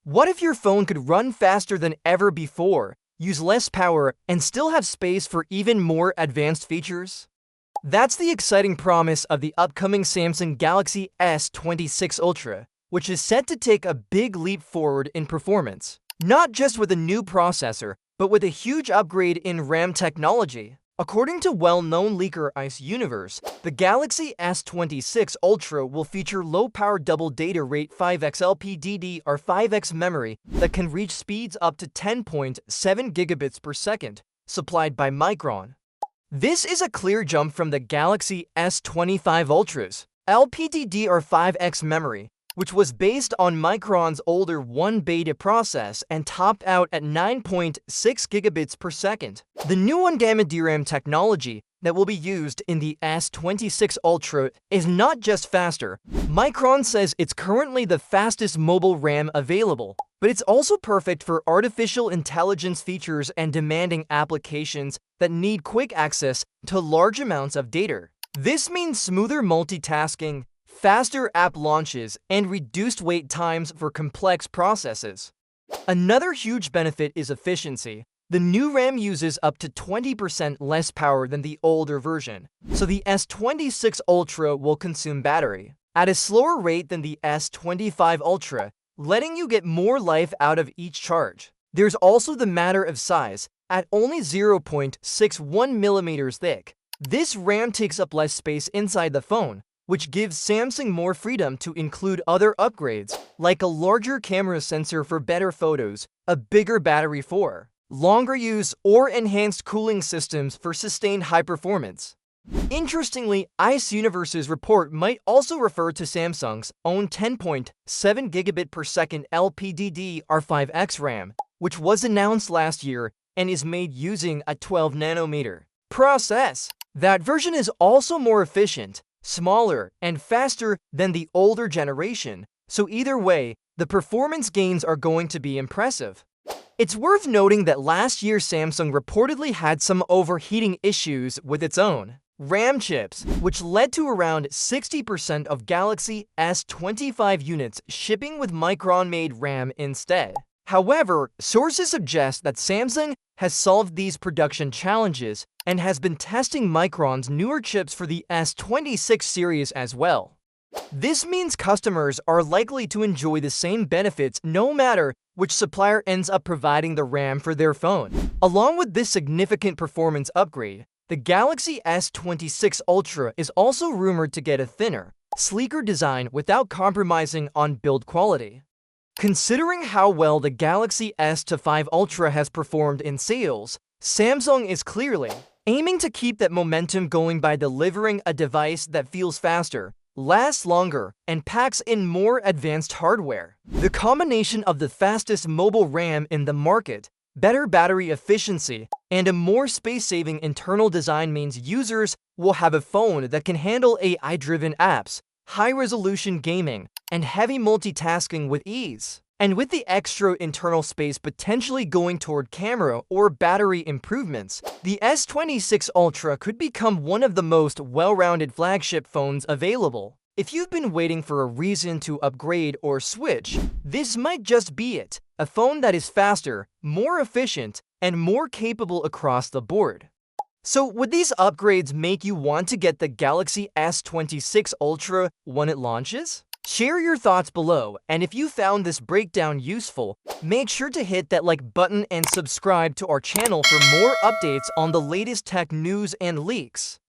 What if your phone could run faster than ever before, use less power, and still have space for even more advanced features? That's the exciting promise of the upcoming Samsung Galaxy S26 Ultra, which is set to take a big leap forward in performance. Not just with a new processor, but with a huge upgrade in RAM technology. According to well-known leaker Ice Universe, the Galaxy S26 Ultra will feature low-power double data rate 5x LPDDR5X memory that can reach speeds up to 10.7 gigabits per second, supplied by Micron. This is a clear jump from the Galaxy S25 Ultra's LPDDR5X memory, which was based on Micron's older 1 beta process and topped out at 9.6 gigabits per second. The new 1-gamma DRAM technology that will be used in the S26 Ultra is not just faster. Micron says it's currently the fastest mobile RAM available, but it's also perfect for artificial intelligence features and demanding applications that need quick access to large amounts of data. This means smoother multitasking, faster app launches, and reduced wait times for complex processes. Another huge benefit is efficiency. The new RAM uses up to 20% less power than the older version, so the S26 Ultra will consume battery at a slower rate than the S25 Ultra, letting you get more life out of each charge. There's also the matter of size. At only 0.61 millimeters thick, this RAM takes up less space inside the phone, which gives Samsung more freedom to include other upgrades, like a larger camera sensor for better photos, a bigger battery for longer use, or enhanced cooling systems for sustained high performance. Interestingly, Ice Universe's report might also refer to Samsung's own 10.7 gigabit per second LPDDR5X RAM, which was announced last year and is made using a 12-nanometer process. That version is also more efficient, smaller, and faster than the older generation, so either way, the performance gains are going to be impressive. It's worth noting that last year Samsung reportedly had some overheating issues with its own RAM chips, which led to around 60% of Galaxy S25 units shipping with Micron-made RAM instead. However, sources suggest that Samsung has solved these production challenges and has been testing Micron's newer chips for the S26 series as well. This means customers are likely to enjoy the same benefits no matter which supplier ends up providing the RAM for their phone. Along with this significant performance upgrade, the Galaxy S26 Ultra is also rumored to get a thinner, sleeker design without compromising on build quality. Considering how well the Galaxy S25 Ultra has performed in sales, Samsung is clearly aiming to keep that momentum going by delivering a device that feels faster, lasts longer, and packs in more advanced hardware. The combination of the fastest mobile RAM in the market, better battery efficiency, and a more space-saving internal design means users will have a phone that can handle AI-driven apps, high-resolution gaming, and heavy multitasking with ease. And with the extra internal space potentially going toward camera or battery improvements, the S26 Ultra could become one of the most well-rounded flagship phones available. If you've been waiting for a reason to upgrade or switch, this might just be it. A phone that is faster, more efficient, and more capable across the board. So would these upgrades make you want to get the Galaxy S26 Ultra when it launches? Share your thoughts below, and if you found this breakdown useful, make sure to hit that like button and subscribe to our channel for more updates on the latest tech news and leaks.